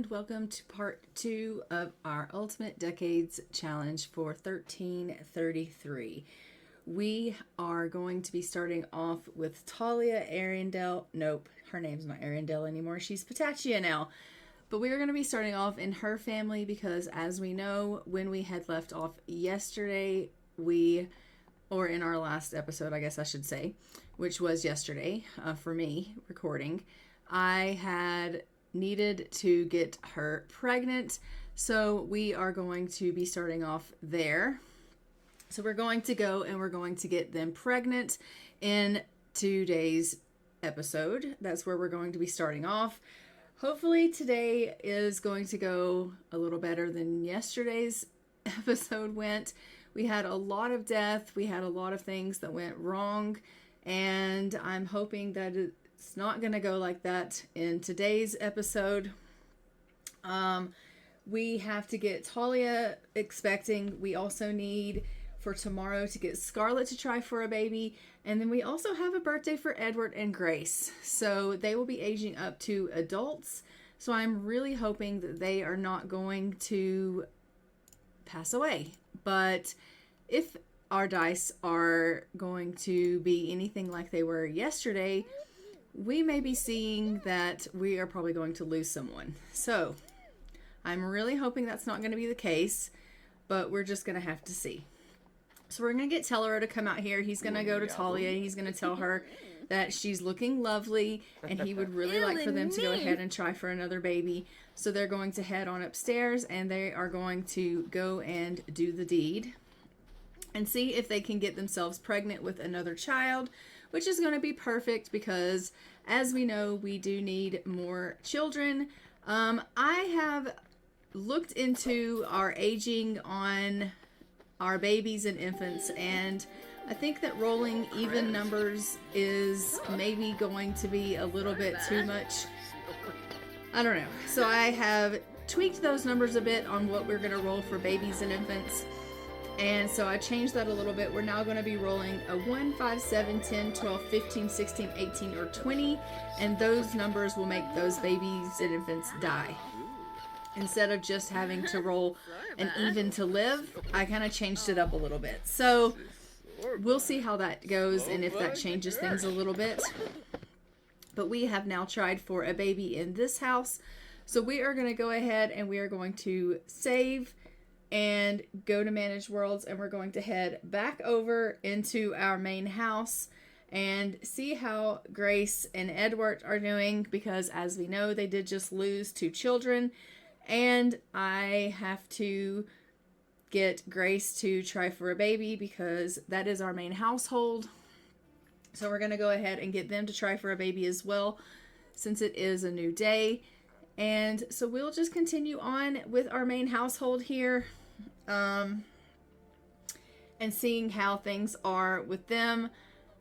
and welcome to part 2 of our Ultimate Decades Challenge for 1333. We are going to be starting off with Talia Arendelle. Nope, her name's not Arendelle anymore. She's Patachia now. But we are going to be starting off in her family because, as we know, when we had left off yesterday, or in our last episode, I guess I should say, which was yesterday for me recording, I had needed to get her pregnant. So we are going to be starting off there. So we're going to go and we're going to get them pregnant in today's episode. That's where we're going to be starting off. Hopefully today is going to go a little better than yesterday's episode went. We had a lot of death. We had a lot of things that went wrong. And I'm hoping that it's not going to go like that in today's episode. We have to get Talia expecting. We also need for tomorrow to get Scarlett to try for a baby. And then we also have a birthday for Eduart and Grace. So they will be aging up to adults. So I'm really hoping that they are not going to pass away. But if our dice are going to be anything like they were yesterday, we may be seeing that we are probably going to lose someone. So I'm really hoping that's not going to be the case, but we're just going to have to see. So we're going to get Tellero to come out here. He's going to go to Talia. He's going to tell her that she's looking lovely and he would really like for them to go ahead and try for another baby. So they're going to head on upstairs and they are going to go and do the deed and see if they can get themselves pregnant with another child, which is going to be perfect because, as we know, we do need more children. I have looked into our aging on our babies and infants, and I think that rolling even numbers is maybe going to be a little bit too much. I don't know. So I have tweaked those numbers a bit on what we're going to roll for babies and infants. And so I changed that a little bit. We're now going to be rolling a 1, 5, 7, 10, 12, 15, 16, 18, or 20. And those numbers will make those babies and infants die. Instead of just having to roll an even to live, I kind of changed it up a little bit. So we'll see how that goes and if that changes things a little bit. But we have now tried for a baby in this house. So we are going to go ahead and we are going to save and go to Manage Worlds, and we're going to head back over into our main house and see how Grace and Eduart are doing, because as we know, they did just lose 2 children, and I have to get Grace to try for a baby because that is our main household. So we're going to go ahead and get them to try for a baby as well, since it is a new day. And so we'll just continue on with our main household here, and seeing how things are with them.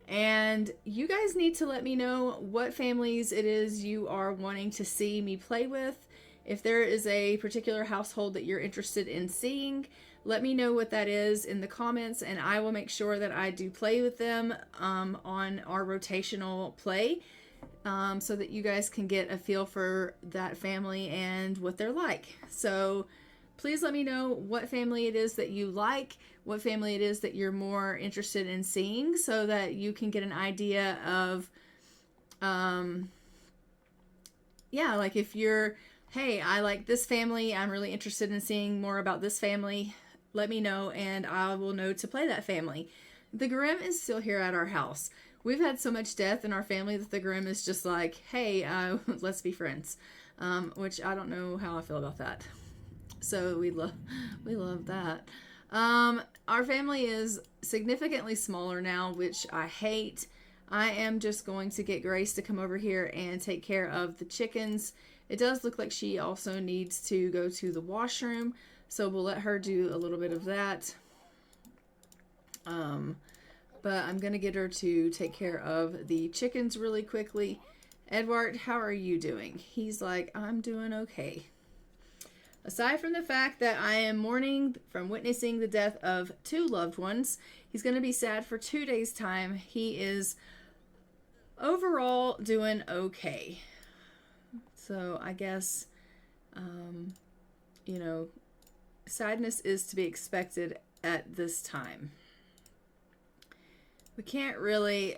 And you guys need to let me know what families it is you are wanting to see me play with. If there is a particular household that you're interested in seeing, let me know what that is in the comments, and I will make sure that I do play with them on our rotational play. So that you guys can get a feel for that family and what they're like. So please let me know what family it is that you like, what family it is that you're more interested in seeing, so that you can get an idea of, like if you're, hey, I like this family, I'm really interested in seeing more about this family, let me know and I will know to play that family. The Grimm is still here at our house. We've had so much death in our family that the Grimm is just like, hey, let's be friends. Which I don't know how I feel about that. So we love that. Our family is significantly smaller now, which I hate. I am just going to get Grace to come over here and take care of the chickens. It does look like she also needs to go to the washroom, so we'll let her do a little bit of that. But I'm going to get her to take care of the chickens really quickly. Eduart, how are you doing? He's like, I'm doing okay. Aside from the fact that I am mourning from witnessing the death of 2 loved ones, he's going to be sad for 2 days' time. He is overall doing okay. So I guess You know, sadness is to be expected at this time. We can't really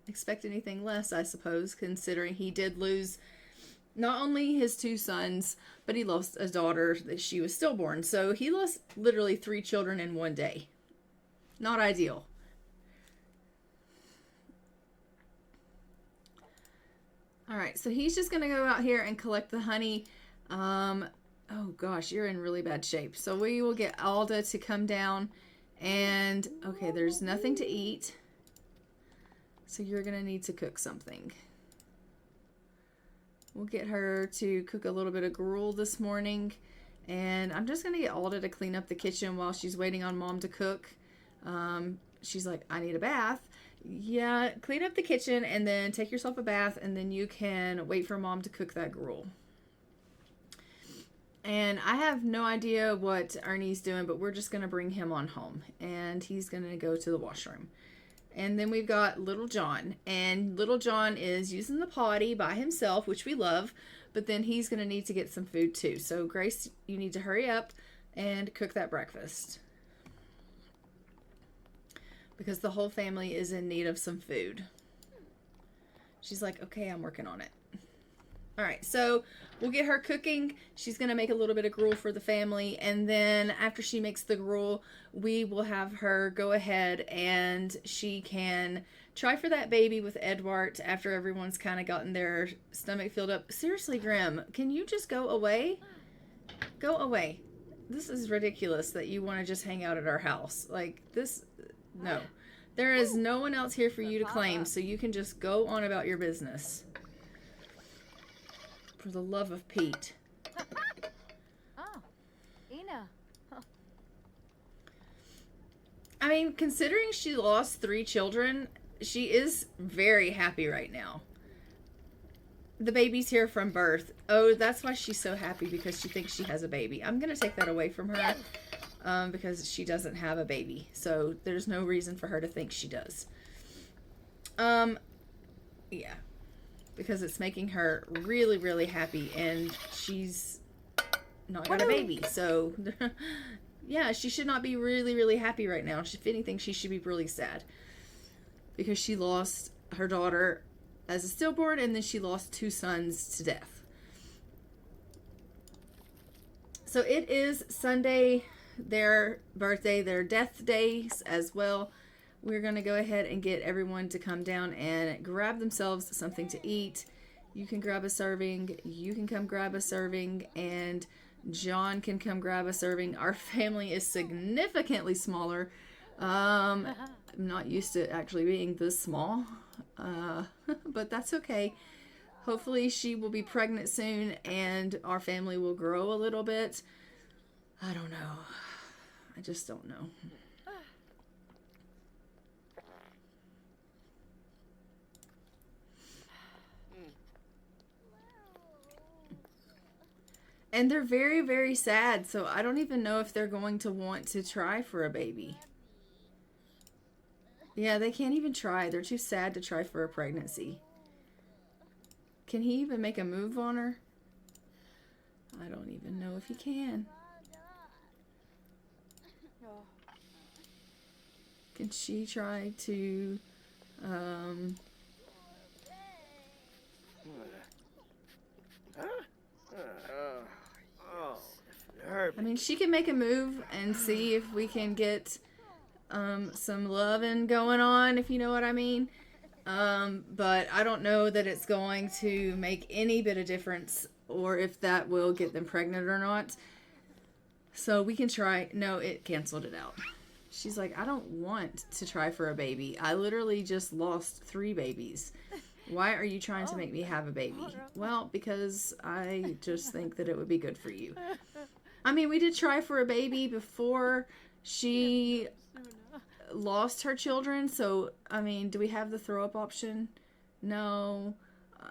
expect anything less, I suppose, considering he did lose not only his 2 sons, but he lost a daughter that she was stillborn. So he lost literally 3 children in one day. Not ideal. All right, so he's just going to go out here and collect the honey. Oh gosh, you're in really bad shape. So we will get Alda to come down and, okay, there's nothing to eat. So you're going to need to cook something. We'll get her to cook a little bit of gruel this morning. And I'm just going to get Alda to clean up the kitchen while she's waiting on Mom to cook. She's like, I need a bath. Yeah, clean up the kitchen and then take yourself a bath, and then you can wait for Mom to cook that gruel. And I have no idea what Ernie's doing, but we're just going to bring him on home. And he's going to go to the washroom. And then we've got Little John. And Little John is using the potty by himself, which we love. But then he's going to need to get some food too. So Grace, you need to hurry up and cook that breakfast. Because the whole family is in need of some food. She's like, okay, I'm working on it. All right, so we'll get her cooking. She's going to make a little bit of gruel for the family. And then after she makes the gruel, we will have her go ahead and she can try for that baby with Eduart after everyone's kind of gotten their stomach filled up. Seriously, Grim, can you just go away? Go away. This is ridiculous that you want to just hang out at our house. Like, this... No. There is no one else here for you to claim, so you can just go on about your business. For the love of Pete. Oh, Ina. I mean, considering she lost 3 children, she is very happy right now. The baby's here from birth. Oh, that's why she's so happy, because she thinks she has a baby. I'm going to take that away from her. Because she doesn't have a baby. So there's no reason for her to think she does. Yeah. Because it's making her really, really happy. And she's not got a baby. So, yeah, she should not be really, really happy right now. If anything, she should be really sad. Because she lost her daughter as a stillborn. And then she lost 2 sons to death. So it is Sunday, their birthday, their death days as well. We're going to go ahead and get everyone to come down and grab themselves something to eat. You can grab a serving. You can come grab a serving. And John can come grab a serving. Our family is significantly smaller. I'm not used to actually being this small. But that's okay. Hopefully she will be pregnant soon and our family will grow a little bit. I don't know. I just don't know. And they're very, very sad, so I don't even know if they're going to want to try for a baby. Yeah, they can't even try. They're too sad to try for a pregnancy. Can he even make a move on her? I don't even know if he can. Can she try to, I mean, she can make a move and see if we can get some loving going on, if you know what I mean. But I don't know that it's going to make any bit of difference or if that will get them pregnant or not. So we can try. No, it canceled it out. She's like, I don't want to try for a baby. I literally just lost 3 babies. Why are you trying to make me have a baby? Well, because I just think that it would be good for you. I mean, we did try for a baby before she lost her children. So, I mean, do we have the throw up option? No.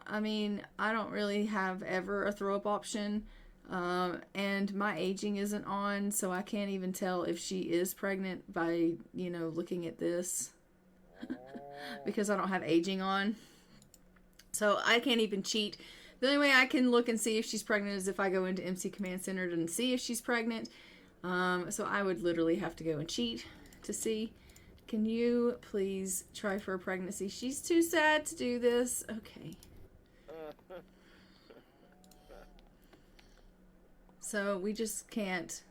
I mean, I don't really have ever a throw up option. And my aging isn't on, so I can't even tell if she is pregnant by, you know, looking at this. Because I don't have aging on. So I can't even cheat The only way I can look and see if she's pregnant is if I go into MC Command Center and see if she's pregnant. So I would literally have to go and cheat to see. Can you please try for a pregnancy? She's too sad to do this. Okay. So we just can't.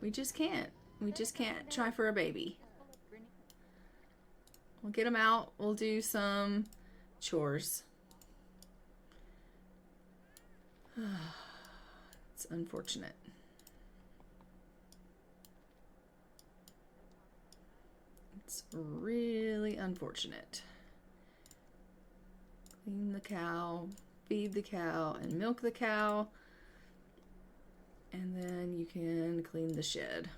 We just can't. We just can't try for a baby. We'll get them out. We'll do some chores. It's unfortunate. It's really unfortunate. Clean the cow, feed the cow, and milk the cow. And then you can clean the shed.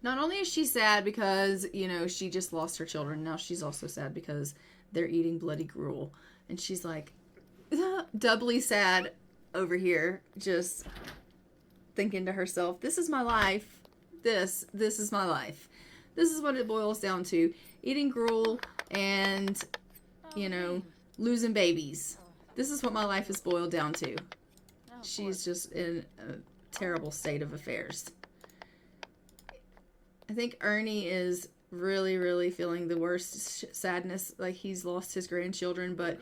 Not only is she sad because, you know, she just lost her children, now she's also sad because they're eating bloody gruel. And she's like, doubly sad over here, just thinking to herself, this is my life. This is my life. This is what it boils down to. Eating gruel and, you know, losing babies. This is what my life is boiled down to. She's just in a terrible state of affairs. I think Ernie is really feeling the worst sadness. Like, he's lost his grandchildren, but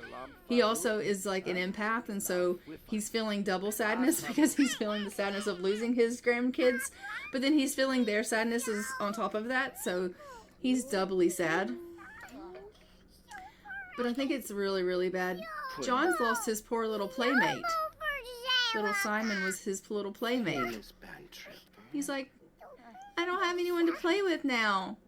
he also is like an empath, and so he's feeling double sadness because he's feeling the sadness of losing his grandkids, but then he's feeling their sadness is on top of that, so he's doubly sad. But I think it's really bad. John's lost his poor little playmate. Little Simon was his little playmate. He's like, I don't have anyone to play with now.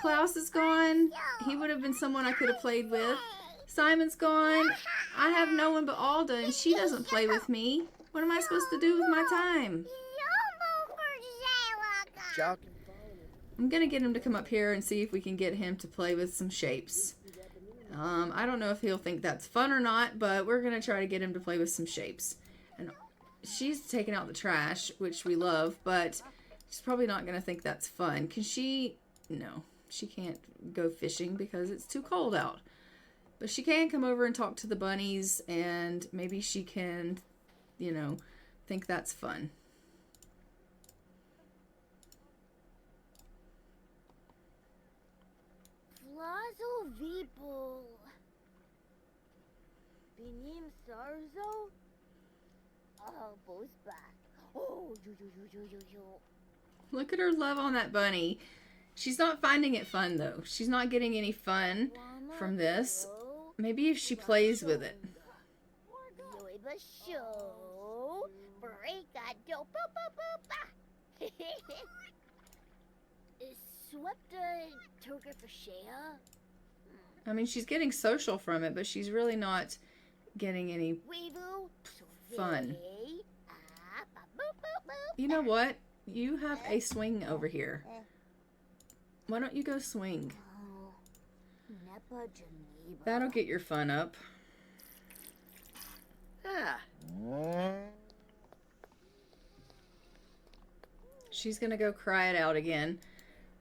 Klaus is gone. He would have been someone I could have played with. Simon's gone. I have no one but Alda, and she doesn't play with me. What am I supposed to do with my time? I'm going to get him to come up here and see if we can get him to play with some shapes. I don't know if he'll think that's fun or not, but we're going to try to get him to play with some shapes. And she's taking out the trash, which we love, but she's probably not going to think that's fun. Can she? No, she can't go fishing because it's too cold out. But she can come over and talk to the bunnies, and maybe she can, you know, think that's fun. Flazo Vipul. Binim Sarzo. Oh, both back. Oh, yo. Look at her love on that bunny. She's not finding it fun, though. She's not getting any fun from this. Maybe if she plays with it. I mean, she's getting social from it, but she's really not getting any fun. You know what? You have a swing over here. Why don't you go swing? That'll get your fun up. She's gonna go cry it out again.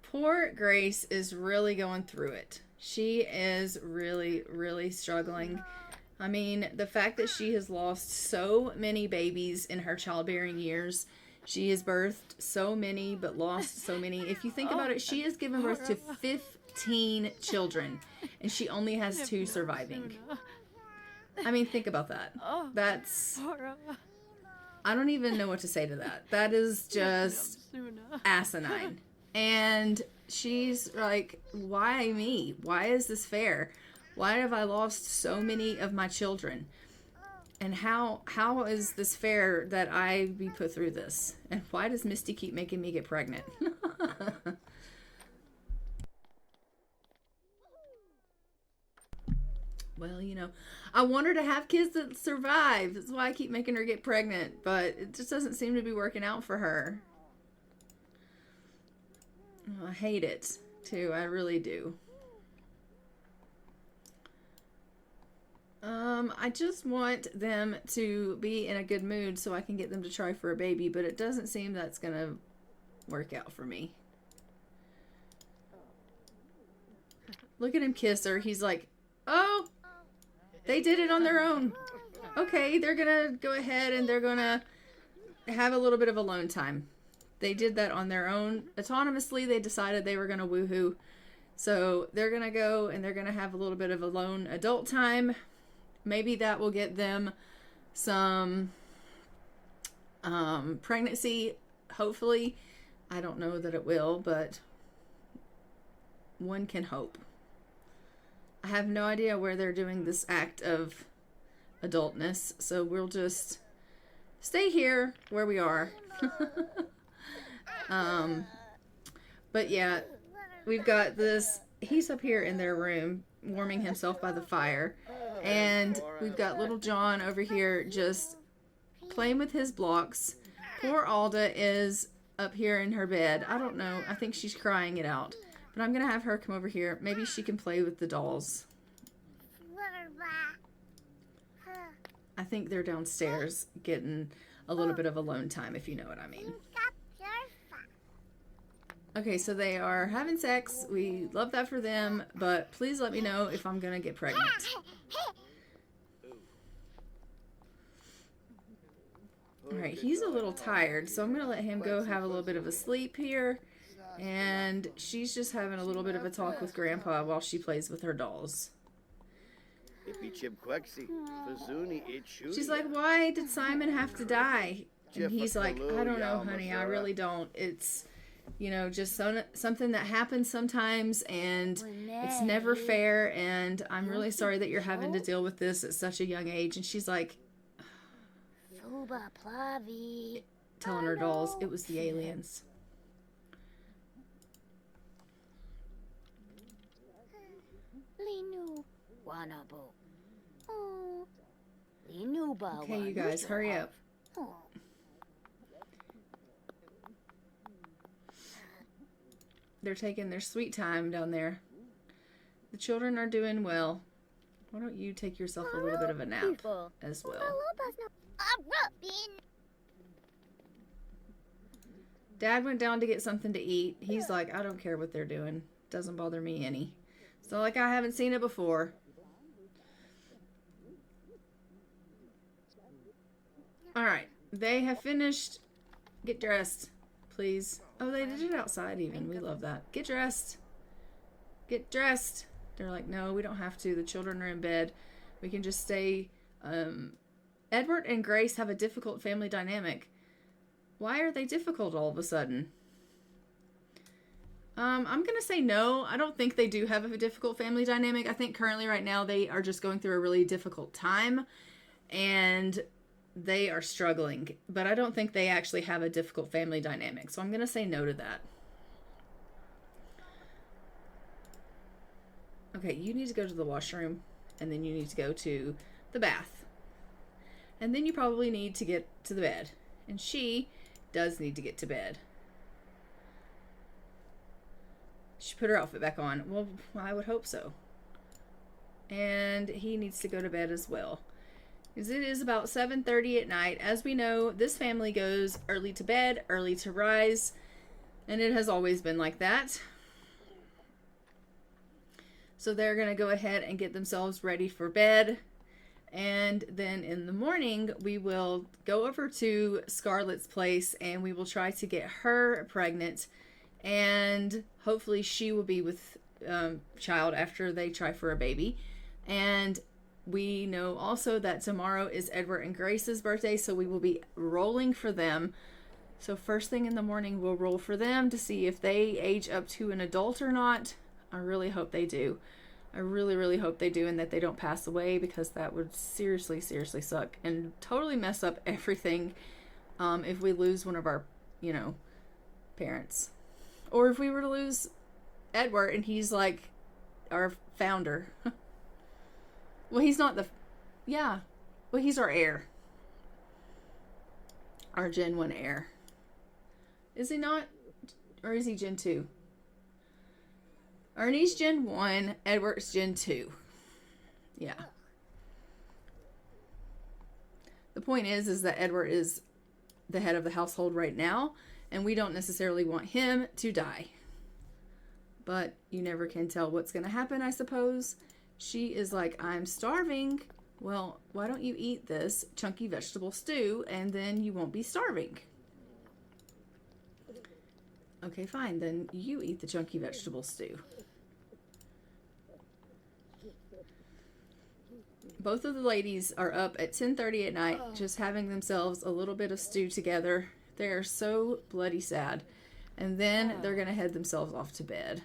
Poor Grace is really going through it. She is really struggling. I mean, the fact that she has lost so many babies in her childbearing years. She has birthed so many, but lost so many. If you think about it, she has given birth to 15 children, and she only has 2 surviving. I mean, think about that. That's... I don't even know what to say to that. That is just asinine. And she's like, why me? Why is this fair? Why have I lost so many of my children? And how is this fair that I be put through this? And why does Misty keep making me get pregnant? Well, you know, I want her to have kids that survive. That's why I keep making her get pregnant. But it just doesn't seem to be working out for her. Oh, I hate it, too. I really do. I just want them to be in a good mood so I can get them to try for a baby, but it doesn't seem that's going to work out for me. Look at him kiss her. He's like, oh, they did it on their own. Okay, they're gonna go ahead and they're gonna have a little bit of alone time. They did that on their own. Autonomously, they decided they were gonna woohoo. So they're gonna go and they're gonna have a little bit of alone adult time. Maybe that will get them some pregnancy, hopefully. I don't know that it will, but one can hope. I have no idea where they're doing this act of adultness, so we'll just stay here where we are. But yeah, we've got this, he's up here in their room warming himself by the fire, and we've got little John over here just playing with his blocks. Poor Alda is up here in her bed. I don't know, I think she's crying it out, but I'm gonna have her come over here. Maybe she can play with the dolls. I think they're downstairs getting a little bit of alone time, if you know what I mean. Okay, so they are having sex. We love that for them, but please let me know if I'm gonna get pregnant. Alright, he's a little tired, so I'm gonna let him go have a little bit of a sleep here. And she's just having a little bit of a talk with Grandpa while she plays with her dolls. She's like, why did Simon have to die? And he's like, I don't know, honey, I really don't. It's, you know, just something that happens sometimes, and it's never fair, and I'm really sorry that you're having to deal with this at such a young age. And she's like, telling her dolls it was the aliens. Okay, you guys, hurry up. They're taking their sweet time down there. The children are doing well. Why don't you take yourself a little bit of a nap as well? Dad went down to get something to eat. He's like, I don't care what they're doing. Doesn't bother me any. It's not like I haven't seen it before. Alright, they have finished. Get dressed, please. Oh, they did it outside even. We love that. Get dressed. Get dressed. They're like, no, we don't have to. The children are in bed. We can just stay. Edward and Grace have a difficult family dynamic. Why are they difficult all of a sudden? I'm going to say no. I don't think they do have a difficult family dynamic. I think currently right now they are just going through a really difficult time. And they are struggling, but I don't think they actually have a difficult family dynamic. So I'm going to say no to that. Okay, you need to go to the washroom, and then you need to go to the bath. And then you probably need to get to the bed. And she does need to get to bed. She put her outfit back on. Well, I would hope so. And he needs to go to bed as well. Because it is about 7:30 at night. As we know, this family goes early to bed, early to rise. And it has always been like that. So they're going to go ahead and get themselves ready for bed. And then in the morning, we will go over to Scarlett's place and we will try to get her pregnant. And hopefully she will be with child after they try for a baby. And we know also that tomorrow is Edward and Grace's birthday, so we will be rolling for them. So first thing in the morning, we'll roll for them to see if they age up to an adult or not. I really hope they do. I really, really hope they do, and that they don't pass away, because that would seriously, seriously suck and totally mess up everything if we lose one of our, parents. Or if we were to lose Edward and he's like our founder. Well, he's not well, he's our heir. Our Gen 1 heir. Is he not? Or is he Gen 2? Ernie's Gen 1, Edward's Gen 2. Yeah. The point is that Edward is the head of the household right now, and we don't necessarily want him to die. but you never can tell what's going to happen, I suppose. She is like, I'm starving. Well, why don't you eat this chunky vegetable stew and then you won't be starving? Okay, fine. Then you eat the chunky vegetable stew. Both of the ladies are up at 10:30 at night, just having themselves a little bit of stew together. They are so bloody sad. And then they're going to head themselves off to bed.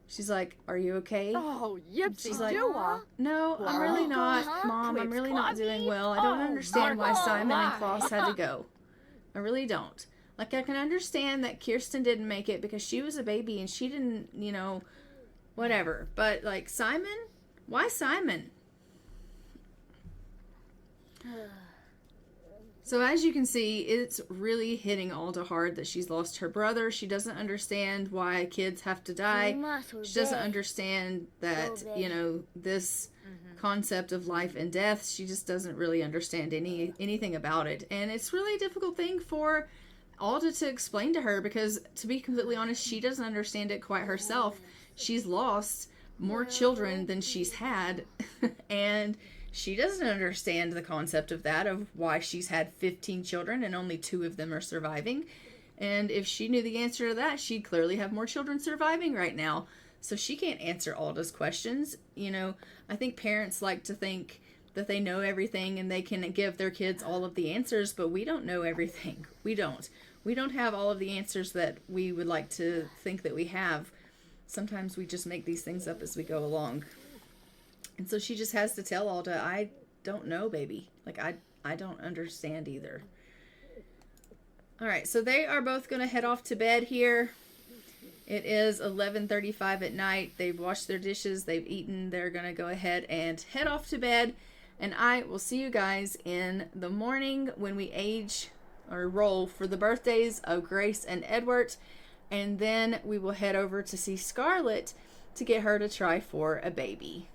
She's like, are you okay? Oh, yipsy. She's like, doa. no, I'm really not. Mom, I'm really not doing well. I don't understand why Simon and Klaus had to go. I really don't. Like, I can understand that Kirsten didn't make it because she was a baby and she didn't, you know, whatever. But, like, Simon? Why Simon? So as you can see, it's really hitting Alda hard that she's lost her brother. She doesn't understand why kids have to die. She doesn't understand that, you know, this concept of life and death. She just doesn't really understand anything about it. And it's really a difficult thing for Alda to explain to her because, to be completely honest, she doesn't understand it quite herself. She's lost more children than she's had. And she doesn't understand the concept of that, of why she's had 15 children and only 2 of them are surviving. And if she knew the answer to that, she'd clearly have more children surviving right now. So she can't answer Alda's questions. You know, I think parents like to think that they know everything and they can give their kids all of the answers, but we don't know everything. We don't. We don't have all of the answers that we would like to think that we have. Sometimes we just make these things up as we go along. And so she just has to tell Alda, I don't know, baby. Like, I don't understand either. All right, so they are both going to head off to bed here. It is 11:35 at night. They've washed their dishes. They've eaten. They're going to go ahead and head off to bed. And I will see you guys in the morning when we age or roll for the birthdays of Grace and Eduart. And then we will head over to see Scarlett to get her to try for a baby.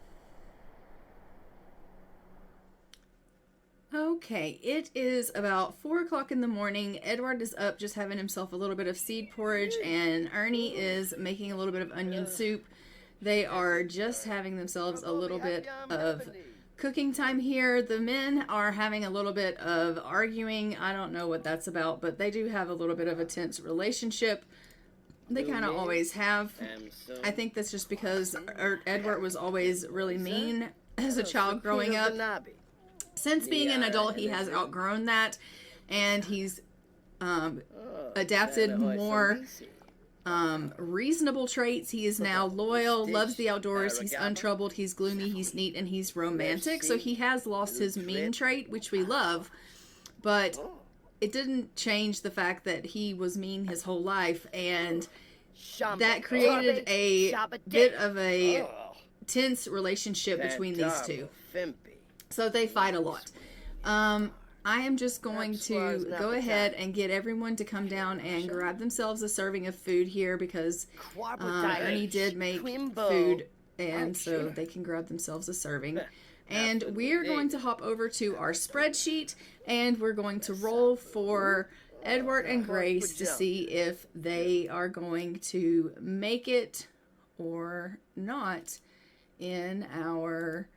Okay, it is about 4 o'clock in the morning. Eduart is up just having himself a little bit of seed porridge, and Ernie is making a little bit of onion soup. They are just having themselves a little bit of cooking time here. The men are having a little bit of arguing. I don't know what that's about, but they do have a little bit of a tense relationship. They kind of always have. I think that's just because Eduart was always really mean as a child growing up. Since being an adult, he has outgrown that, and he's adapted more reasonable traits. He is now loyal, loves the outdoors, he's untroubled, he's gloomy, he's neat, and he's romantic. So he has lost his mean trait, which we love, but it didn't change the fact that he was mean his whole life, and that created a bit of a tense relationship between these two. So they fight a lot. I am just going to go ahead and get everyone to come down and grab themselves a serving of food here because Ernie did make food, and so they can grab themselves a serving. And we're going to hop over to our spreadsheet, and we're going to roll for Eduart and Grace to see if they are going to make it or not in our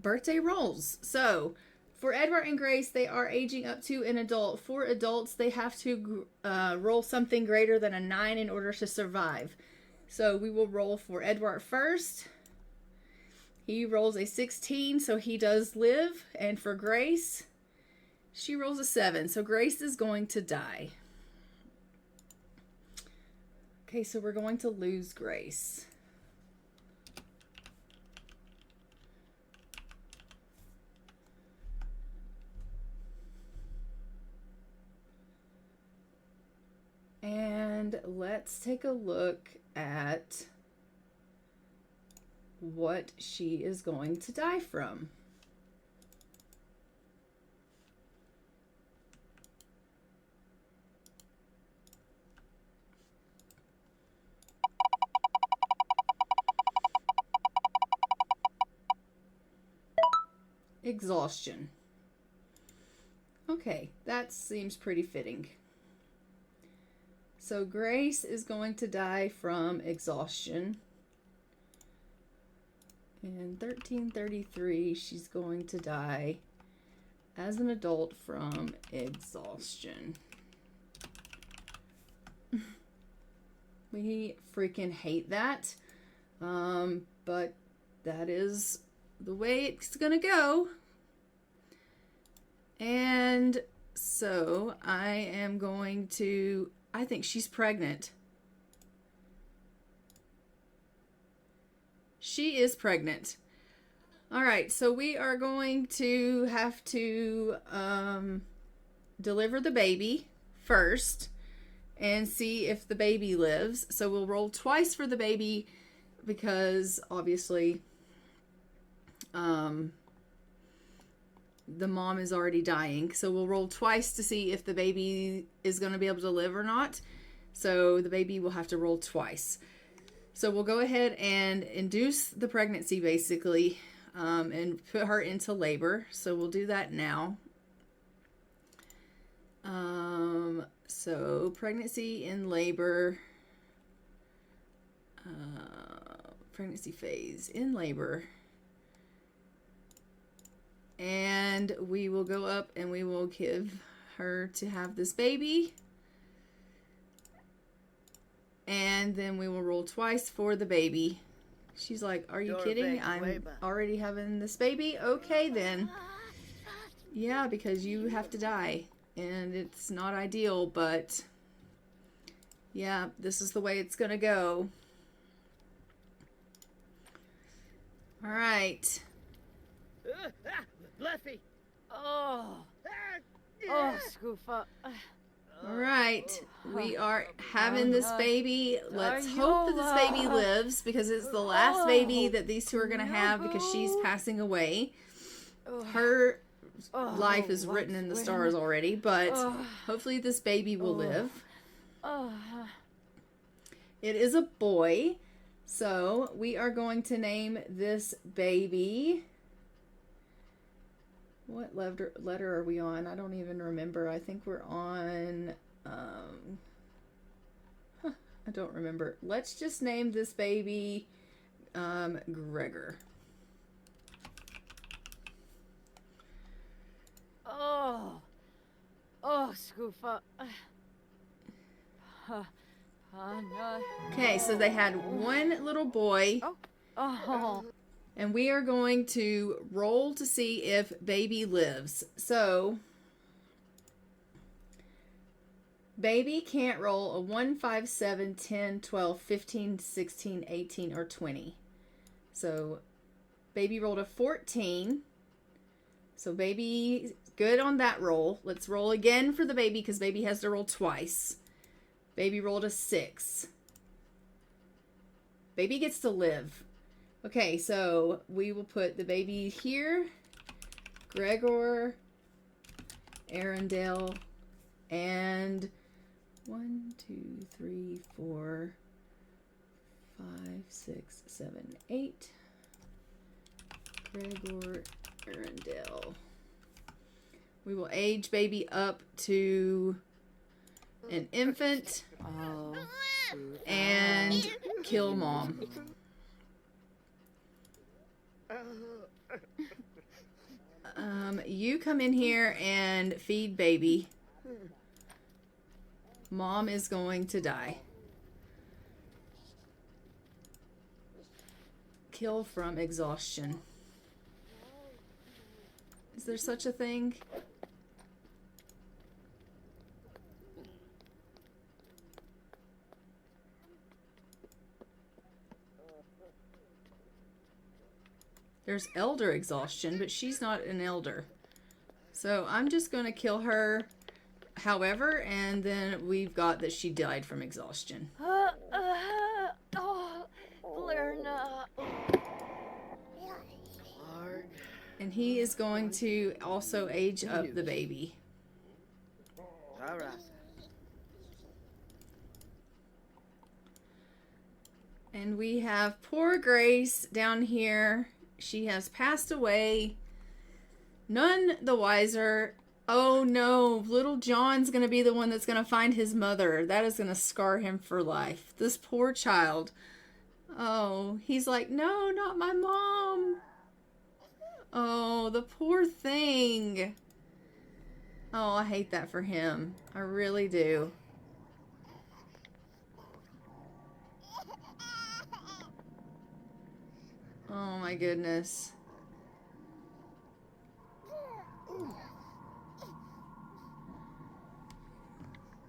birthday rolls. So for Eduart and Grace, they are aging up to an adult. For adults, they have to roll something greater than a 9 in order to survive. So we will roll for Eduart first. He rolls a 16, so he does live. And for Grace, she rolls a 7, so Grace is going to die. Okay, so we're going to lose Grace. And let's take a look at what she is going to die from. Exhaustion. Okay, that seems pretty fitting. So Grace is going to die from exhaustion. In 1333, she's going to die as an adult from exhaustion. We freaking hate that. But that is the way it's gonna go. And so I am going to, I think she's pregnant. She is pregnant. All right, so we are going to have to deliver the baby first and see if the baby lives. So we'll roll twice for the baby because obviously the mom is already dying. So we'll roll twice to see if the baby is going to be able to live or not. So the baby will have to roll twice. So we'll go ahead and induce the pregnancy basically and put her into labor. So we'll do that now. So pregnancy in labor, pregnancy phase in labor. And we will go up and we will give her to have this baby. And then we will roll twice for the baby. She's like, are you kidding? I'm already having this baby? Okay then. Yeah, because you have to die. And it's not ideal, but yeah, this is the way it's gonna go. All right. Bluffy. Oh, Scoofa. All right, we are having this baby. Let's hope that this baby lives because it's the last baby that these two are going to have because she's passing away. Her life is written in the stars already, but hopefully this baby will live. It is a boy, so we are going to name this baby... What letter are we on? I don't even remember. I think we're on... I don't remember. Let's just name this baby Gregor. Scoofa. Okay, so they had one little boy. And we are going to roll to see if baby lives. So, baby can't roll a 1, 5, 7, 10, 12, 15, 16, 18, or 20. So, baby rolled a 14. So, baby, good on that roll. Let's roll again for the baby because baby has to roll twice. Baby rolled a 6. Baby gets to live. Okay, so we will put the baby here, Gregor, Arendelle, and 1, 2, 3, 4, 5, 6, 7, 8. Gregor, Arendelle. We will age baby up to an infant and kill mom. You come in here and feed baby. Mom is going to die. Kill from exhaustion. Is there such a thing? There's elder exhaustion, but she's not an elder. So I'm just going to kill her however, and then we've got that she died from exhaustion. And he is going to also age up the baby. And we have poor Grace down here. She has passed away. None the wiser. Oh no, little John's gonna be the one that's gonna find his mother. That is gonna scar him for life. This poor child. Oh, he's like, no, not my mom. Oh, the poor thing. Oh, I hate that for him. I really do. Oh my goodness.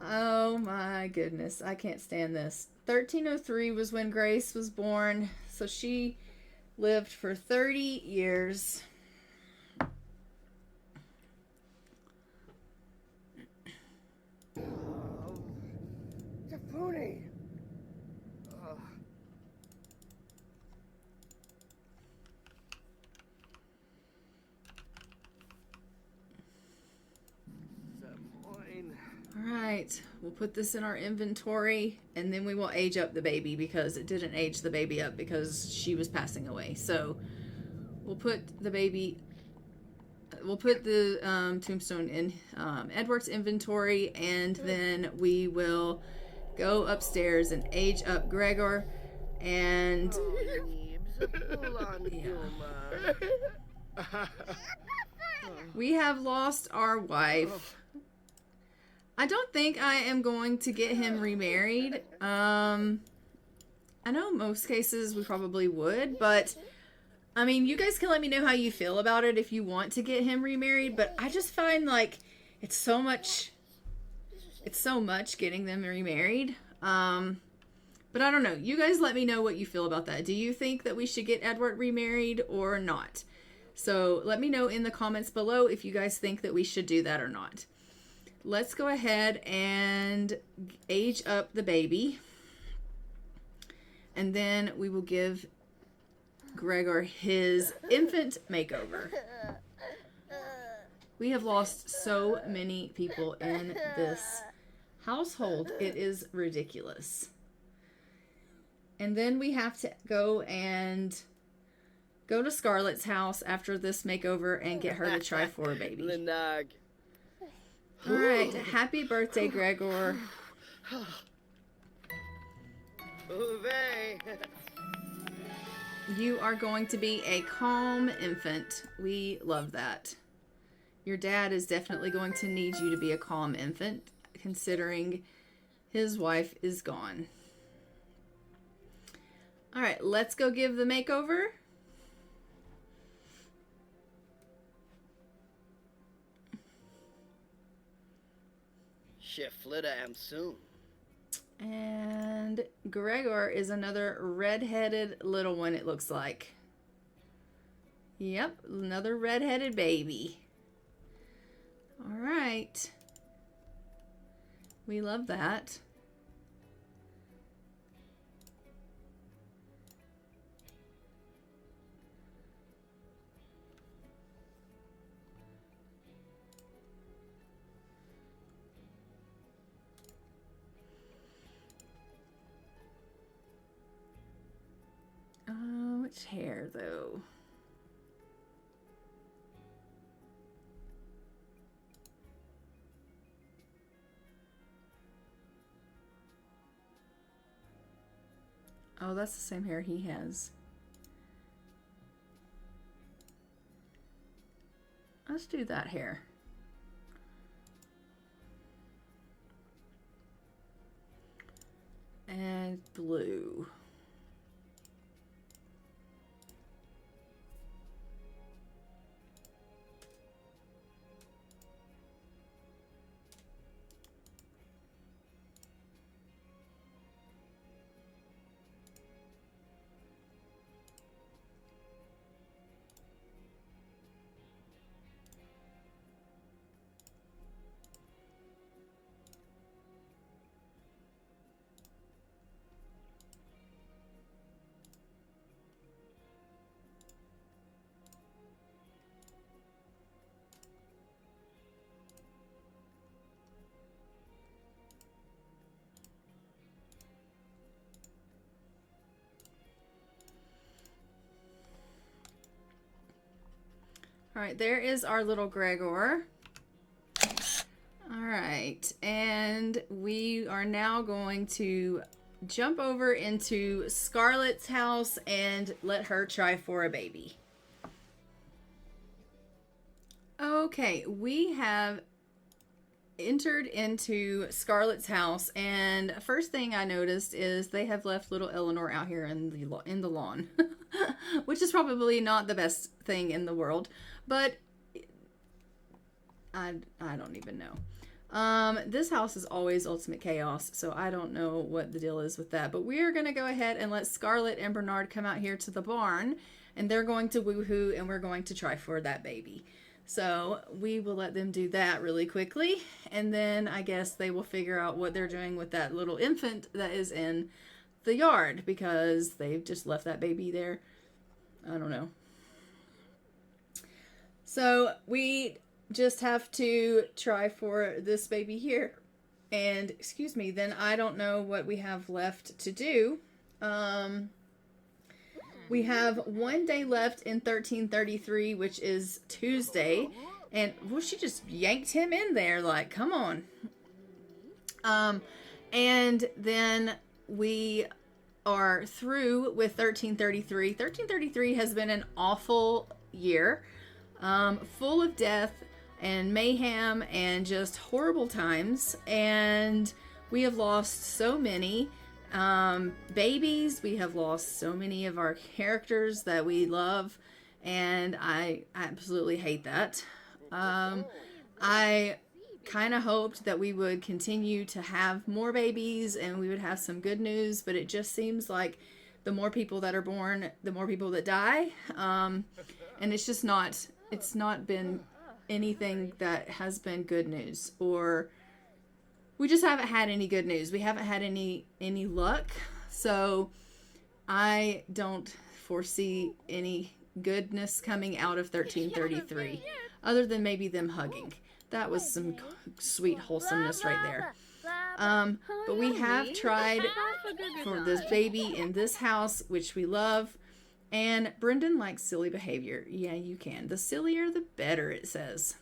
Oh my goodness. I can't stand this. 1303 was when Grace was born. So she lived for 30 years. Tafuni. Alright, we'll put this in our inventory and then we will age up the baby because it didn't age the baby up because she was passing away. So we'll put the baby, we'll put the tombstone in Eduart's inventory, and then we will go upstairs and age up Gregor. And we have lost our wife. I don't think I am going to get him remarried. I know most cases we probably would, but I mean, you guys can let me know how you feel about it if you want to get him remarried, but I just find like it's so much getting them remarried. But I don't know. You guys let me know what you feel about that. Do you think that we should get Eduart remarried or not? So let me know in the comments below if you guys think that we should do that or not. Let's go ahead and age up the baby. And then we will give Gregor his infant makeover. We have lost so many people in this household. It is ridiculous. And then we have to go to Scarlett's house after this makeover and get her to try for a baby. All right, happy birthday, Gregor. You are going to be a calm infant. We love that. Your dad is definitely going to need you to be a calm infant, considering his wife is gone. All right, let's go give the makeover. Soon. And Gregor is another red-headed little one, it looks like. Yep, another red-headed baby. All right. We love that. Which hair, though? Oh, that's the same hair he has. Let's do that hair. And blue. All right, there is our little Gregor. right. And we are now going to jump over into Scarlett's house and let her try for a baby. Okay, we have entered into Scarlett's house, and first thing I noticed is they have left little Eleanor out here in the lawn, which is probably not the best thing in the world, but I don't even know. This house is always ultimate chaos, so I don't know what the deal is with that. But we are going to go ahead and let Scarlett and Bernard come out here to the barn, and they're going to woohoo, and we're going to try for that baby. So we will let them do that really quickly, and then I guess they will figure out what they're doing with that little infant that is in the yard, because they've just left that baby there. I don't know. So we just have to try for this baby here. And, excuse me, then I don't know what we have left to do. We have 1 day left in 1333, which is Tuesday. And, well, she just yanked him in there, like, come on. And then we are through with 1333. 1333 has been an awful year, full of death and mayhem and just horrible times. And we have lost so many babies. We have lost so many of our characters that we love, and I absolutely hate that. I kind of hoped that we would continue to have more babies and we would have some good news, but it just seems like the more people that are born, the more people that die. And it's just not, it's not been anything that has been good news, or we just haven't had any good news. We haven't had any luck. So I don't foresee any goodness coming out of 1333, other than maybe them hugging. That was some sweet wholesomeness right there. But we have tried for this baby in this house, which we love. And Brendan likes silly behavior. Yeah, you can. The sillier, the better, it says.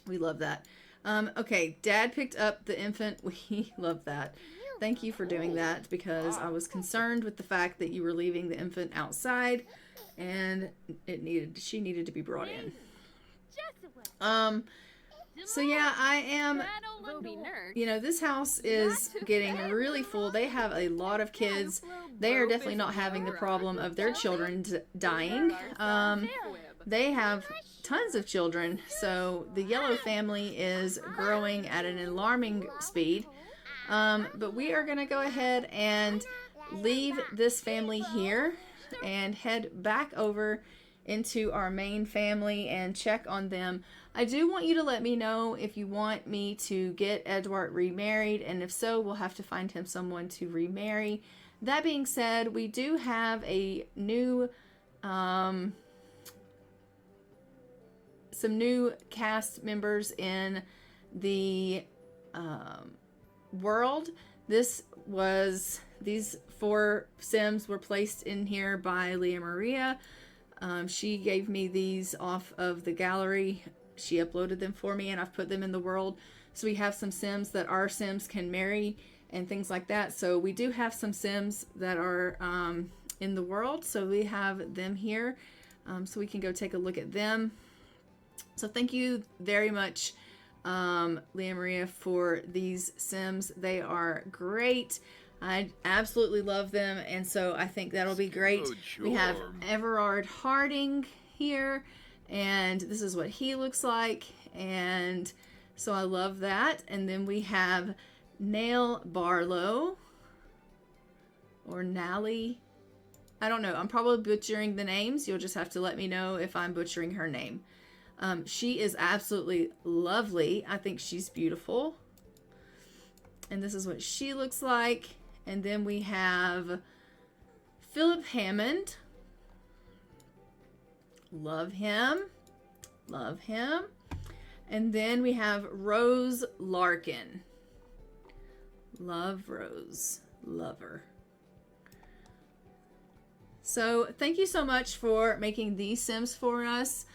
We love that. Okay, Dad picked up the infant. We love that. Thank you for doing that, because I was concerned with the fact that you were leaving the infant outside, and she needed to be brought in. So yeah, I am, this house is getting really full. They have a lot of kids. They are definitely not having the problem of their children dying. They have tons of children, so the yellow family is growing at an alarming speed. But we are going to go ahead and leave this family here and head back over into our main family and check on them. I do want you to let me know if you want me to get Eduart remarried, and if so, we'll have to find him someone to remarry. That being said, we do have a new some new cast members in the world. These 4 Sims were placed in here by Leah Maria. She gave me these off of the gallery. She uploaded them for me, and I've put them in the world. So we have some Sims that our Sims can marry and things like that. So we do have some Sims that are in the world. So we have them here. So we can go take a look at them. So thank you very much, Leah Maria, for these Sims. They are great. I absolutely love them, and so I think that'll be great. We have Everard Harding here, and this is what he looks like, and so I love that. And then we have Nail Barlow, or Nally. I don't know. I'm probably butchering the names. You'll just have to let me know if I'm butchering her name. She is absolutely lovely. I think she's beautiful. And this is what she looks like. And then we have Philip Hammond. Love him. Love him. And then we have Rose Larkin. Love Rose. Love her. So thank you so much for making these Sims for us.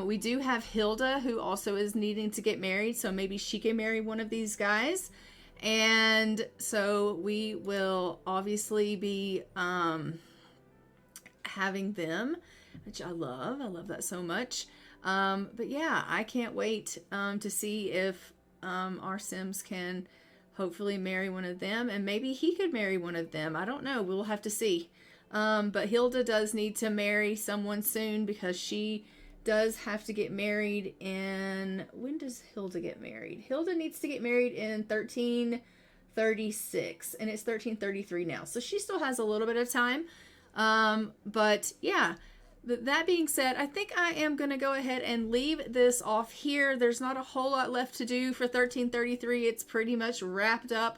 We do have Hilda, who also is needing to get married, so maybe she can marry one of these guys. And so we will obviously be having them, which I love. I love that so much. But yeah, I can't wait to see if our Sims can hopefully marry one of them, and maybe he could marry one of them. I don't know. We'll have to see. But Hilda does need to marry someone soon because she does have to get married in... When does Hilda get married? Hilda needs to get married in 1336, and it's 1333 now. So she still has a little bit of time. But yeah, that being said, I think I am going to go ahead and leave this off here. There's not a whole lot left to do for 1333. It's pretty much wrapped up.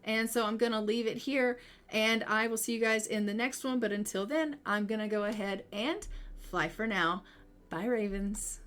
And so I'm going to leave it here, and I will see you guys in the next one. But until then, I'm going to go ahead and fly for now. Bye, Ravens.